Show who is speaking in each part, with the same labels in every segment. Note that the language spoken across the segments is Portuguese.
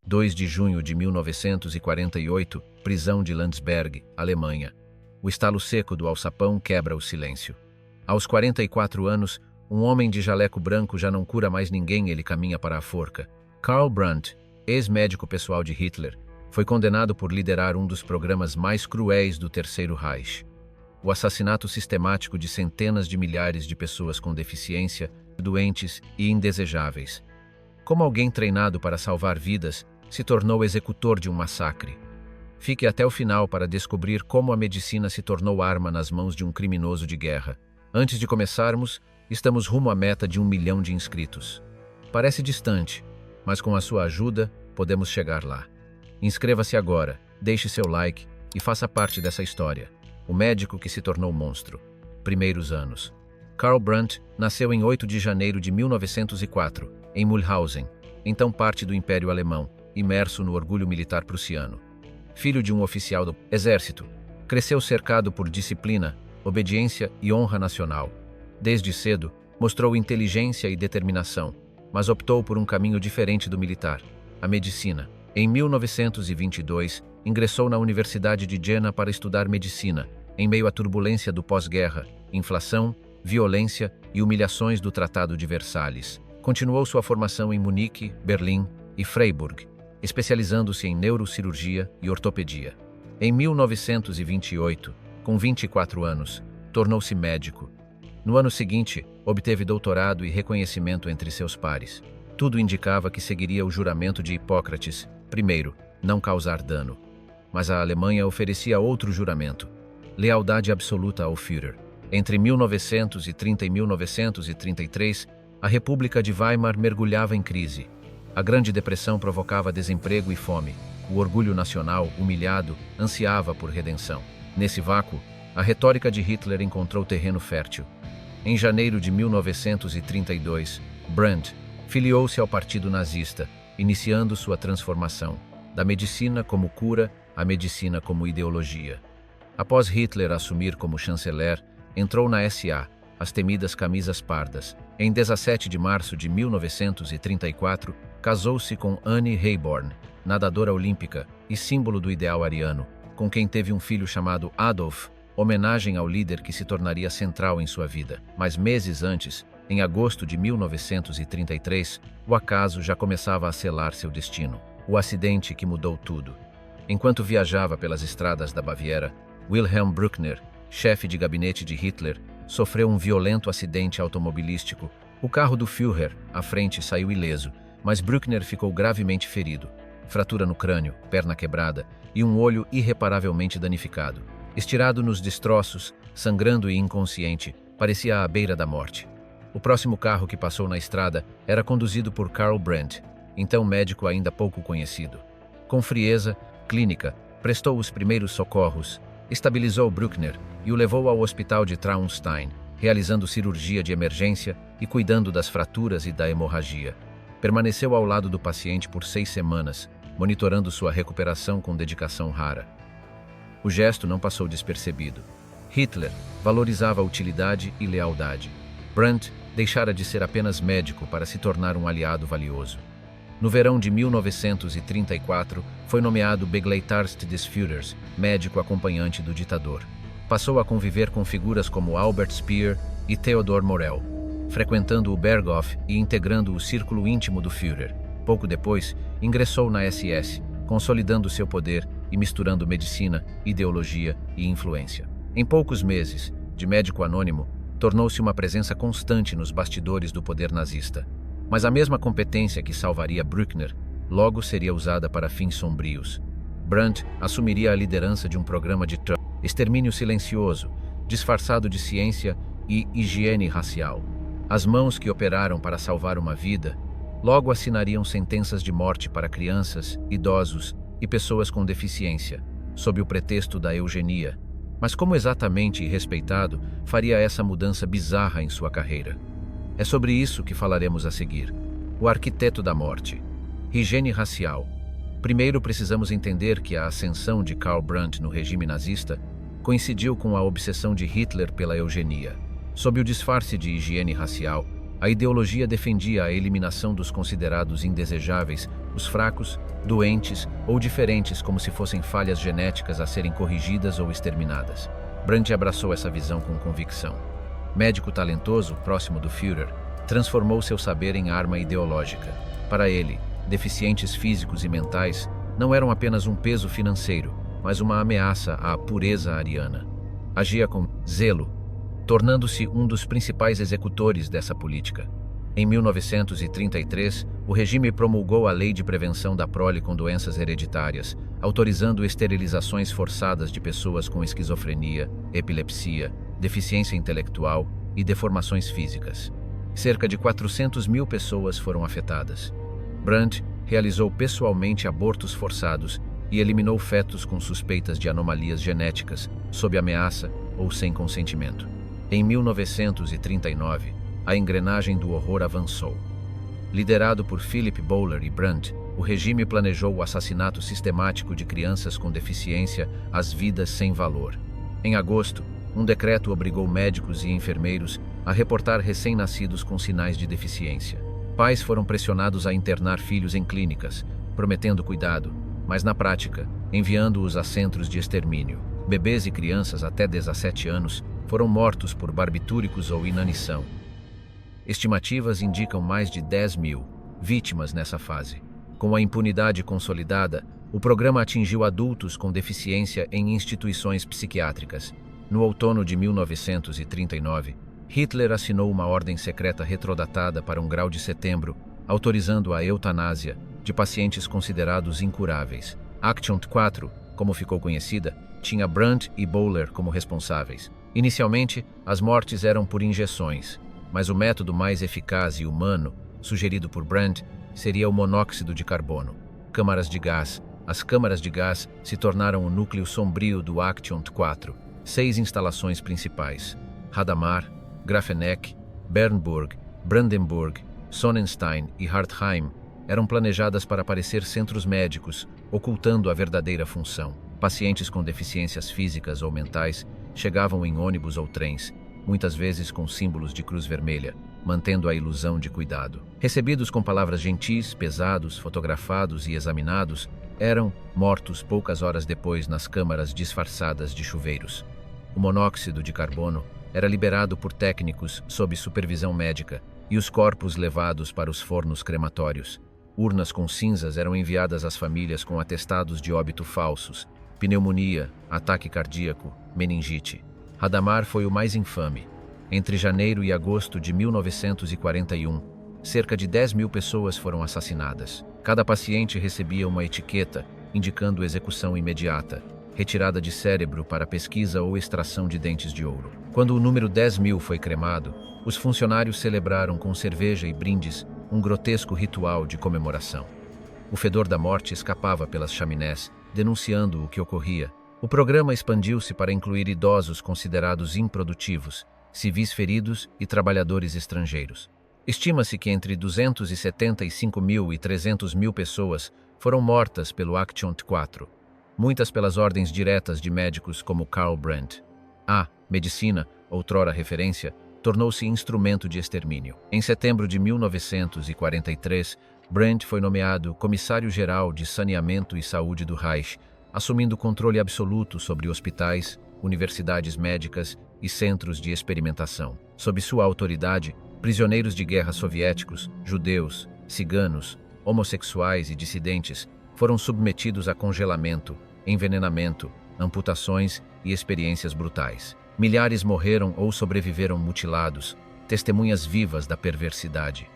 Speaker 1: 2 de junho de 1948, prisão de Landsberg, Alemanha. O estalo seco do alçapão quebra o silêncio. Aos 44 anos, um homem de jaleco branco já não cura mais ninguém, ele caminha para a forca. Karl Brandt, ex-médico pessoal de Hitler, foi condenado por liderar um dos programas mais cruéis do Terceiro Reich. O assassinato sistemático de centenas de milhares de pessoas com deficiência, doentes e indesejáveis. Como alguém treinado para salvar vidas, se tornou executor de um massacre. Fique até o final para descobrir como a medicina se tornou arma nas mãos de um criminoso de guerra. Antes de começarmos, estamos rumo à meta de 1 milhão de inscritos. Parece distante, mas com a sua ajuda, podemos chegar lá. Inscreva-se agora, deixe seu like e faça parte dessa história. O médico que se tornou monstro. Primeiros anos. Karl Brandt nasceu em 8 de janeiro de 1904, em Mühlhausen, então parte do Império Alemão, imerso no orgulho militar prussiano. Filho de um oficial do exército, cresceu cercado por disciplina, obediência e honra nacional. Desde cedo, mostrou inteligência e determinação, mas optou por um caminho diferente do militar, a medicina. Em 1922, ingressou na Universidade de Jena para estudar medicina, em meio à turbulência do pós-guerra, inflação, violência e humilhações do Tratado de Versalhes. Continuou sua formação em Munique, Berlim e Freiburg, especializando-se em neurocirurgia e ortopedia. Em 1928, com 24 anos, tornou-se médico. No ano seguinte, obteve doutorado e reconhecimento entre seus pares. Tudo indicava que seguiria o juramento de Hipócrates, primeiro, não causar dano. Mas a Alemanha oferecia outro juramento: lealdade absoluta ao Führer. Entre 1930 e 1933, a República de Weimar mergulhava em crise. A Grande Depressão provocava desemprego e fome. O orgulho nacional, humilhado, ansiava por redenção. Nesse vácuo, a retórica de Hitler encontrou terreno fértil. Em janeiro de 1932, Brandt filiou-se ao Partido Nazista, iniciando sua transformação, da medicina como cura à medicina como ideologia. Após Hitler assumir como chanceler, entrou na SA, as temidas camisas pardas. Em 17 de março de 1934, casou-se com Annie Hayborn, nadadora olímpica e símbolo do ideal ariano, com quem teve um filho chamado Adolf, homenagem ao líder que se tornaria central em sua vida. Mas meses antes, em agosto de 1933, o acaso já começava a selar seu destino. O acidente que mudou tudo. Enquanto viajava pelas estradas da Baviera, Wilhelm Bruckner, chefe de gabinete de Hitler, sofreu um violento acidente automobilístico. O carro do Führer, à frente, saiu ileso, mas Bruckner ficou gravemente ferido. Fratura no crânio, perna quebrada e um olho irreparavelmente danificado. Estirado nos destroços, sangrando e inconsciente, parecia à beira da morte. O próximo carro que passou na estrada era conduzido por Karl Brandt, então médico ainda pouco conhecido. Com frieza clínica, prestou os primeiros socorros, estabilizou Bruckner e o levou ao hospital de Traunstein, realizando cirurgia de emergência e cuidando das fraturas e da hemorragia. Permaneceu ao lado do paciente por 6 semanas, monitorando sua recuperação com dedicação rara. O gesto não passou despercebido. Hitler valorizava a utilidade e lealdade. Brandt deixara de ser apenas médico para se tornar um aliado valioso. No verão de 1934, foi nomeado Begleitarzt des Führers, médico acompanhante do ditador. Passou a conviver com figuras como Albert Speer e Theodor Morell, frequentando o Berghof e integrando o círculo íntimo do Führer. Pouco depois, ingressou na SS, consolidando seu poder e misturando medicina, ideologia e influência. Em poucos meses, de médico anônimo, tornou-se uma presença constante nos bastidores do poder nazista. Mas a mesma competência que salvaria Bruckner logo seria usada para fins sombrios. Brandt assumiria a liderança de um programa de extermínio silencioso, disfarçado de ciência e higiene racial. As mãos que operaram para salvar uma vida logo assinariam sentenças de morte para crianças, idosos e pessoas com deficiência, sob o pretexto da eugenia. Mas como exatamente e respeitado faria essa mudança bizarra em sua carreira? É sobre isso que falaremos a seguir. O arquiteto da morte. Higiene racial. Primeiro precisamos entender que a ascensão de Karl Brandt no regime nazista coincidiu com a obsessão de Hitler pela eugenia. Sob o disfarce de higiene racial, a ideologia defendia a eliminação dos considerados indesejáveis os fracos, doentes ou diferentes como se fossem falhas genéticas a serem corrigidas ou exterminadas. Brandt abraçou essa visão com convicção. Médico talentoso, próximo do Führer, transformou seu saber em arma ideológica. Para ele, deficientes físicos e mentais não eram apenas um peso financeiro, mas uma ameaça à pureza ariana. Agia com zelo, tornando-se um dos principais executores dessa política. Em 1933, o regime promulgou a Lei de Prevenção da Prole com Doenças Hereditárias, autorizando esterilizações forçadas de pessoas com esquizofrenia, epilepsia, deficiência intelectual e deformações físicas. Cerca de 400 mil pessoas foram afetadas. Brandt realizou pessoalmente abortos forçados e eliminou fetos com suspeitas de anomalias genéticas, sob ameaça ou sem consentimento. Em 1939, a engrenagem do horror avançou. Liderado por Philip Bowler e Brandt, o regime planejou o assassinato sistemático de crianças com deficiência às vidas sem valor. Em agosto, um decreto obrigou médicos e enfermeiros a reportar recém-nascidos com sinais de deficiência. Pais foram pressionados a internar filhos em clínicas, prometendo cuidado, mas na prática, enviando-os a centros de extermínio. Bebês e crianças até 17 anos foram mortos por barbitúricos ou inanição. Estimativas indicam mais de 10 mil vítimas nessa fase. Com a impunidade consolidada, o programa atingiu adultos com deficiência em instituições psiquiátricas. No outono de 1939, Hitler assinou uma ordem secreta retrodatada para um grau de setembro, autorizando a eutanásia de pacientes considerados incuráveis. Action 4, como ficou conhecida, tinha Brandt e Bowler como responsáveis. Inicialmente, as mortes eram por injeções, mas o método mais eficaz e humano, sugerido por Brandt, seria o monóxido de carbono. Câmaras de gás. As câmaras de gás se tornaram o núcleo sombrio do Action 4. 6 instalações principais: Hadamar, Grafeneck, Bernburg, Brandenburg, Sonnenstein e Hartheim eram planejadas para parecer centros médicos, ocultando a verdadeira função. Pacientes com deficiências físicas ou mentais chegavam em ônibus ou trens, muitas vezes com símbolos de cruz vermelha, mantendo a ilusão de cuidado. Recebidos com palavras gentis, pesados, fotografados e examinados, eram mortos poucas horas depois nas câmaras disfarçadas de chuveiros. O monóxido de carbono era liberado por técnicos sob supervisão médica e os corpos levados para os fornos crematórios. Urnas com cinzas eram enviadas às famílias com atestados de óbito falsos, pneumonia, ataque cardíaco, meningite. Hadamar foi o mais infame. Entre janeiro e agosto de 1941, cerca de 10 mil pessoas foram assassinadas. Cada paciente recebia uma etiqueta indicando execução imediata, retirada de cérebro para pesquisa ou extração de dentes de ouro. Quando o número 10 mil foi cremado, os funcionários celebraram com cerveja e brindes um grotesco ritual de comemoração. O fedor da morte escapava pelas chaminés, denunciando o que ocorria. O programa expandiu-se para incluir idosos considerados improdutivos, civis feridos e trabalhadores estrangeiros. Estima-se que entre 275 mil e 300 mil pessoas foram mortas pelo Action 4, muitas pelas ordens diretas de médicos como Karl Brandt. A medicina, outrora referência, tornou-se instrumento de extermínio. Em setembro de 1943, Brandt foi nomeado Comissário-Geral de Saneamento e Saúde do Reich, assumindo controle absoluto sobre hospitais, universidades médicas e centros de experimentação. Sob sua autoridade, prisioneiros de guerra soviéticos, judeus, ciganos, homossexuais e dissidentes foram submetidos a congelamento, envenenamento, amputações e experiências brutais. Milhares morreram ou sobreviveram mutilados, testemunhas vivas da perversidade.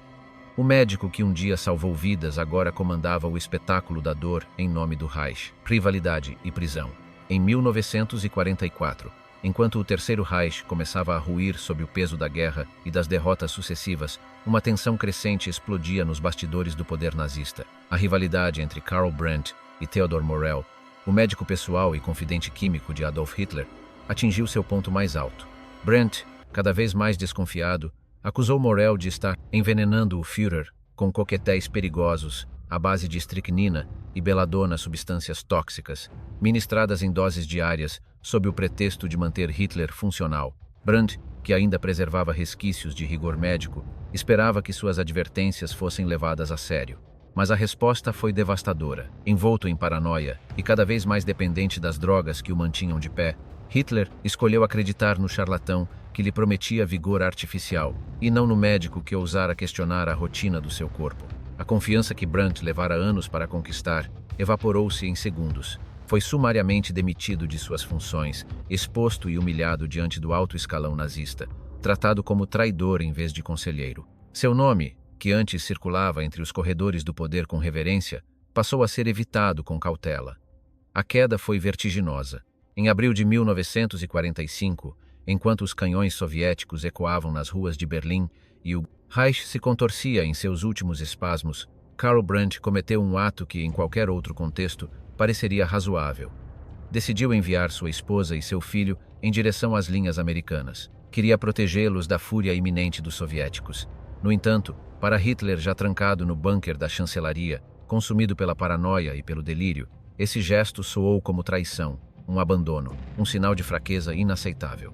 Speaker 1: O médico que um dia salvou vidas agora comandava o espetáculo da dor em nome do Reich, rivalidade e prisão. Em 1944, enquanto o Terceiro Reich começava a ruir sob o peso da guerra e das derrotas sucessivas, uma tensão crescente explodia nos bastidores do poder nazista. A rivalidade entre Karl Brandt e Theodor Morell, o médico pessoal e confidente químico de Adolf Hitler, atingiu seu ponto mais alto. Brandt, cada vez mais desconfiado, acusou Morell de estar envenenando o Führer com coquetéis perigosos à base de estricnina e beladona, substâncias tóxicas, ministradas em doses diárias sob o pretexto de manter Hitler funcional. Brandt, que ainda preservava resquícios de rigor médico, esperava que suas advertências fossem levadas a sério. Mas a resposta foi devastadora. Envolto em paranoia e cada vez mais dependente das drogas que o mantinham de pé, Hitler escolheu acreditar no charlatão que lhe prometia vigor artificial e não no médico que ousara questionar a rotina do seu corpo. A confiança que Brandt levara anos para conquistar evaporou-se em segundos. Foi sumariamente demitido de suas funções, exposto e humilhado diante do alto escalão nazista, tratado como traidor em vez de conselheiro. Seu nome, que antes circulava entre os corredores do poder com reverência, passou a ser evitado com cautela. A queda foi vertiginosa. Em abril de 1945, enquanto os canhões soviéticos ecoavam nas ruas de Berlim e o Reich se contorcia em seus últimos espasmos, Karl Brandt cometeu um ato que, em qualquer outro contexto, pareceria razoável. Decidiu enviar sua esposa e seu filho em direção às linhas americanas. Queria protegê-los da fúria iminente dos soviéticos. No entanto, para Hitler, já trancado no bunker da chancelaria, consumido pela paranoia e pelo delírio, esse gesto soou como traição, um abandono, um sinal de fraqueza inaceitável.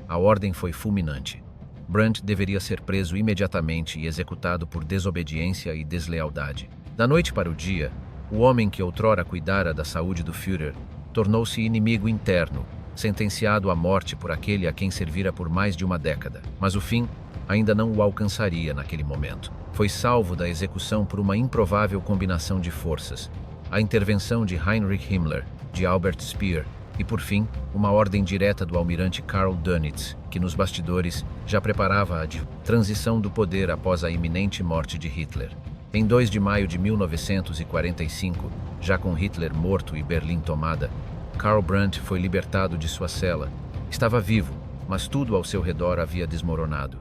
Speaker 1: A ordem foi fulminante. Brandt deveria ser preso imediatamente e executado por desobediência e deslealdade. Da noite para o dia, o homem que outrora cuidara da saúde do Führer tornou-se inimigo interno, sentenciado à morte por aquele a quem servira por mais de uma década. Mas o fim ainda não o alcançaria naquele momento. Foi salvo da execução por uma improvável combinação de forças, a intervenção de Heinrich Himmler, de Albert Speer e, por fim, uma ordem direta do almirante Karl Dönitz, que nos bastidores já preparava a transição do poder após a iminente morte de Hitler. Em 2 de maio de 1945, já com Hitler morto e Berlim tomada, Karl Brandt foi libertado de sua cela. Estava vivo, mas tudo ao seu redor havia desmoronado.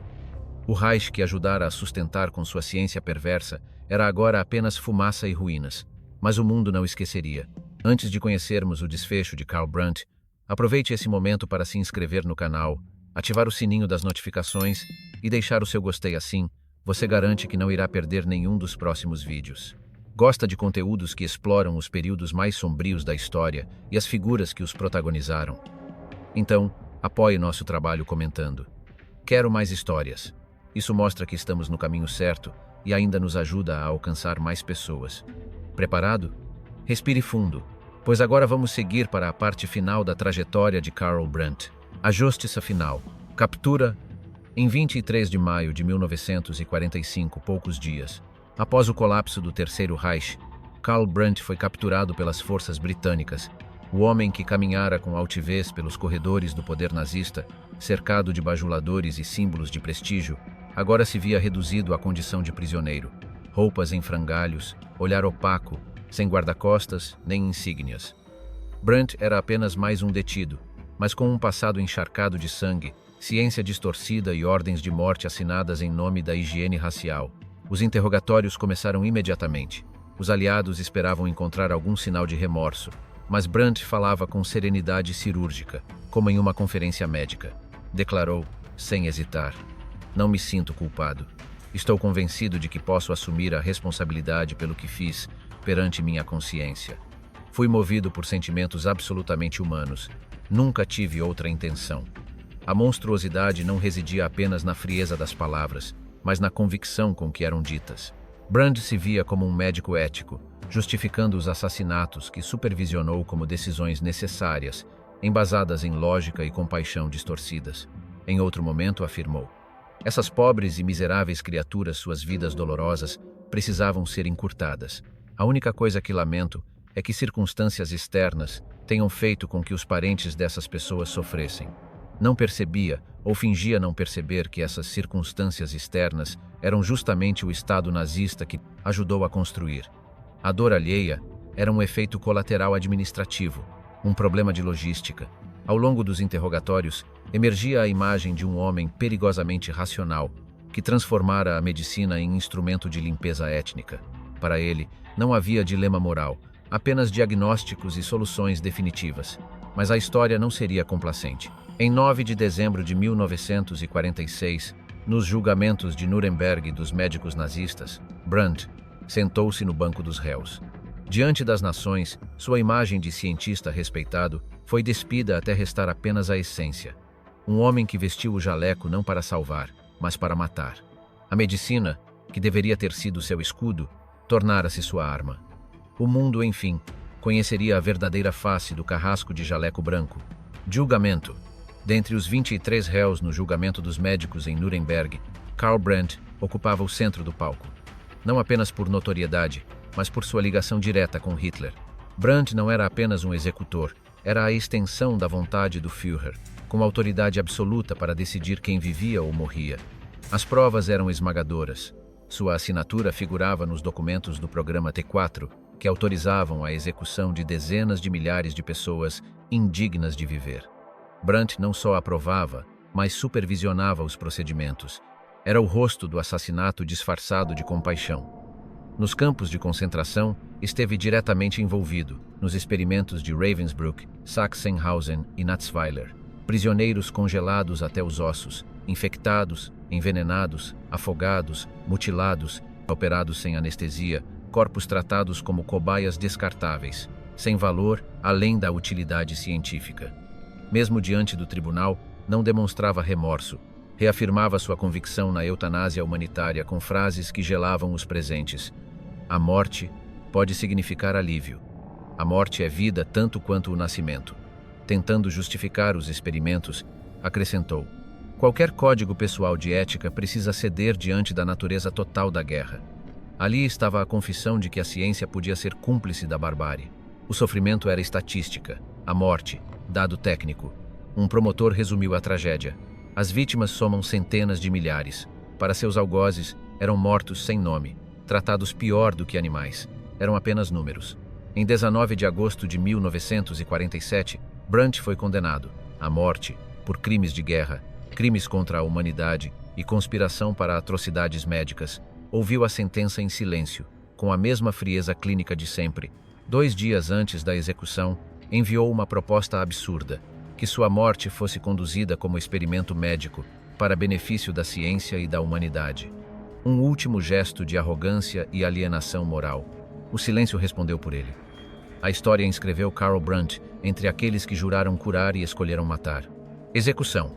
Speaker 1: O Reich que ajudara a sustentar com sua ciência perversa era agora apenas fumaça e ruínas. Mas o mundo não esqueceria. Antes de conhecermos o desfecho de Karl Brandt, aproveite esse momento para se inscrever no canal, ativar o sininho das notificações e deixar o seu gostei. Assim, você garante que não irá perder nenhum dos próximos vídeos. Gosta de conteúdos que exploram os períodos mais sombrios da história e as figuras que os protagonizaram? Então, apoie nosso trabalho comentando. Quero mais histórias. Isso mostra que estamos no caminho certo e ainda nos ajuda a alcançar mais pessoas. Preparado? Respire fundo, pois agora vamos seguir para a parte final da trajetória de Karl Brandt. A justiça final. Captura em 23 de maio de 1945, poucos dias. Após o colapso do Terceiro Reich, Karl Brandt foi capturado pelas forças britânicas. O homem que caminhara com altivez pelos corredores do poder nazista, cercado de bajuladores e símbolos de prestígio, agora se via reduzido à condição de prisioneiro. Roupas em frangalhos, olhar opaco, sem guarda-costas nem insígnias. Brandt era apenas mais um detido, mas com um passado encharcado de sangue, ciência distorcida e ordens de morte assinadas em nome da higiene racial. Os interrogatórios começaram imediatamente. Os aliados esperavam encontrar algum sinal de remorso, mas Brandt falava com serenidade cirúrgica, como em uma conferência médica. Declarou, sem hesitar: "Não me sinto culpado. Estou convencido de que posso assumir a responsabilidade pelo que fiz perante minha consciência. Fui movido por sentimentos absolutamente humanos. Nunca tive outra intenção." A monstruosidade não residia apenas na frieza das palavras, mas na convicção com que eram ditas. Brandt se via como um médico ético, justificando os assassinatos que supervisionou como decisões necessárias, embasadas em lógica e compaixão distorcidas. Em outro momento afirmou: "Essas pobres e miseráveis criaturas, suas vidas dolorosas, precisavam ser encurtadas. A única coisa que lamento é que circunstâncias externas tenham feito com que os parentes dessas pessoas sofressem. Não percebia ou fingia não perceber que essas circunstâncias externas eram justamente o Estado nazista que ajudou a construir. A dor alheia era um efeito colateral administrativo, um problema de logística." Ao longo dos interrogatórios, emergia a imagem de um homem perigosamente racional, que transformara a medicina em instrumento de limpeza étnica. Para ele, não havia dilema moral, apenas diagnósticos e soluções definitivas. Mas a história não seria complacente. Em 9 de dezembro de 1946, nos julgamentos de Nuremberg dos médicos nazistas, Brandt sentou-se no banco dos réus. Diante das nações, sua imagem de cientista respeitado foi despida até restar apenas a essência. Um homem que vestiu o jaleco não para salvar, mas para matar. A medicina, que deveria ter sido seu escudo, tornara-se sua arma. O mundo, enfim, conheceria a verdadeira face do carrasco de jaleco branco. Julgamento. Dentre os 23 réus no julgamento dos médicos em Nuremberg, Karl Brandt ocupava o centro do palco. Não apenas por notoriedade, mas por sua ligação direta com Hitler. Brandt não era apenas um executor, era a extensão da vontade do Führer, com autoridade absoluta para decidir quem vivia ou morria. As provas eram esmagadoras. Sua assinatura figurava nos documentos do programa T4, que autorizavam a execução de dezenas de milhares de pessoas indignas de viver. Brandt não só aprovava, mas supervisionava os procedimentos. Era o rosto do assassinato disfarçado de compaixão. Nos campos de concentração, esteve diretamente envolvido nos experimentos de Ravensbrück, Sachsenhausen e Natzweiler. Prisioneiros congelados até os ossos, infectados, envenenados, afogados, mutilados, operados sem anestesia, corpos tratados como cobaias descartáveis, sem valor além da utilidade científica. Mesmo diante do tribunal, não demonstrava remorso. Reafirmava sua convicção na eutanásia humanitária com frases que gelavam os presentes. A morte pode significar alívio. A morte é vida tanto quanto o nascimento. Tentando justificar os experimentos, acrescentou: qualquer código pessoal de ética precisa ceder diante da natureza total da guerra. Ali estava a confissão de que a ciência podia ser cúmplice da barbárie. O sofrimento era estatística, a morte, dado técnico. Um promotor resumiu a tragédia. As vítimas somam centenas de milhares. Para seus algozes, eram mortos sem nome, tratados pior do que animais. Eram apenas números. Em 19 de agosto de 1947, Brandt foi condenado à morte por crimes de guerra, crimes contra a humanidade e conspiração para atrocidades médicas. Ouviu a sentença em silêncio, com a mesma frieza clínica de sempre. 2 dias antes da execução, enviou uma proposta absurda: que sua morte fosse conduzida como experimento médico, para benefício da ciência e da humanidade. Um último gesto de arrogância e alienação moral. O silêncio respondeu por ele. A história inscreveu Karl Brandt entre aqueles que juraram curar e escolheram matar. Execução.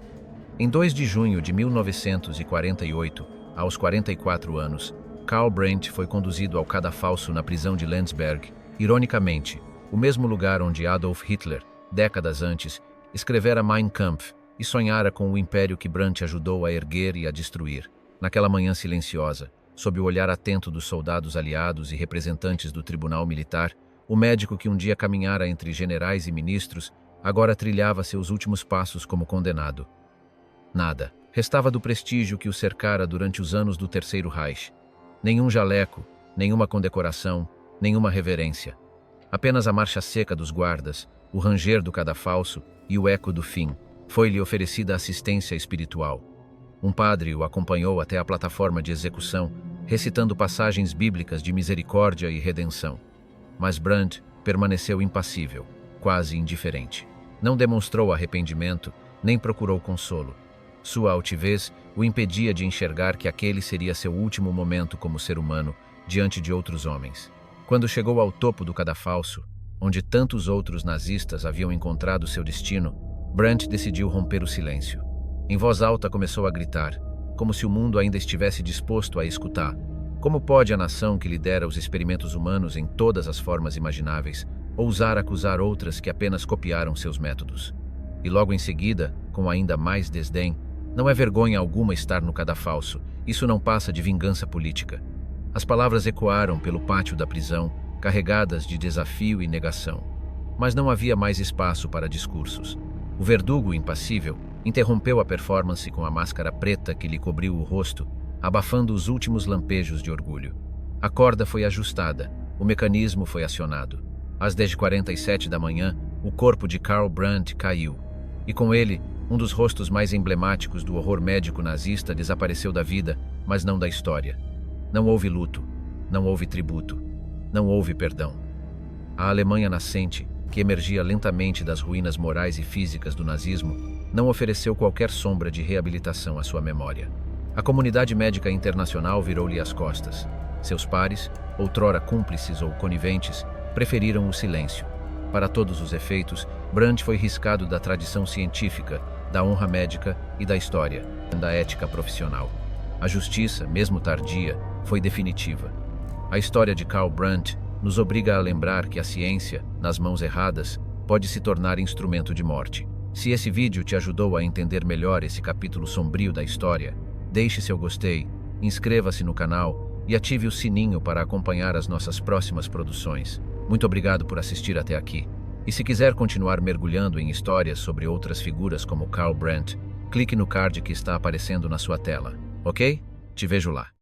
Speaker 1: Em 2 de junho de 1948, aos 44 anos, Karl Brandt foi conduzido ao cadafalso na prisão de Landsberg, ironicamente, o mesmo lugar onde Adolf Hitler, décadas antes, escrevera Mein Kampf e sonhara com o império que Brandt ajudou a erguer e a destruir. Naquela manhã silenciosa, sob o olhar atento dos soldados aliados e representantes do tribunal militar, o médico que um dia caminhara entre generais e ministros, agora trilhava seus últimos passos como condenado. Nada. Restava do prestígio que o cercara durante os anos do Terceiro Reich. Nenhum jaleco, nenhuma condecoração, nenhuma reverência. Apenas a marcha seca dos guardas, o ranger do cadafalso e o eco do fim. Foi-lhe oferecida assistência espiritual. Um padre o acompanhou até a plataforma de execução, recitando passagens bíblicas de misericórdia e redenção. Mas Brandt permaneceu impassível, quase indiferente. Não demonstrou arrependimento, nem procurou consolo. Sua altivez o impedia de enxergar que aquele seria seu último momento como ser humano diante de outros homens. Quando chegou ao topo do cadafalso, onde tantos outros nazistas haviam encontrado seu destino, Brandt decidiu romper o silêncio. Em voz alta começou a gritar, como se o mundo ainda estivesse disposto a escutar. Como pode a nação que lidera os experimentos humanos em todas as formas imagináveis ousar acusar outras que apenas copiaram seus métodos? E logo em seguida, com ainda mais desdém, não é vergonha alguma estar no cadafalso, isso não passa de vingança política. As palavras ecoaram pelo pátio da prisão, carregadas de desafio e negação. Mas não havia mais espaço para discursos. O verdugo, impassível, interrompeu a performance com a máscara preta que lhe cobriu o rosto, abafando os últimos lampejos de orgulho. A corda foi ajustada, o mecanismo foi acionado. Às 10h47 da manhã, o corpo de Karl Brandt caiu, e com ele, um dos rostos mais emblemáticos do horror médico nazista desapareceu da vida, mas não da história. Não houve luto, não houve tributo, não houve perdão. A Alemanha nascente, que emergia lentamente das ruínas morais e físicas do nazismo, não ofereceu qualquer sombra de reabilitação à sua memória. A comunidade médica internacional virou-lhe as costas. Seus pares, outrora cúmplices ou coniventes, preferiram o silêncio. Para todos os efeitos, Brandt foi riscado da tradição científica, da honra médica e da história, da ética profissional. A justiça, mesmo tardia, foi definitiva. A história de Karl Brandt nos obriga a lembrar que a ciência, nas mãos erradas, pode se tornar instrumento de morte. Se esse vídeo te ajudou a entender melhor esse capítulo sombrio da história, deixe seu gostei, inscreva-se no canal e ative o sininho para acompanhar as nossas próximas produções. Muito obrigado por assistir até aqui. E se quiser continuar mergulhando em histórias sobre outras figuras como Karl Brandt, clique no card que está aparecendo na sua tela, ok? Te vejo lá.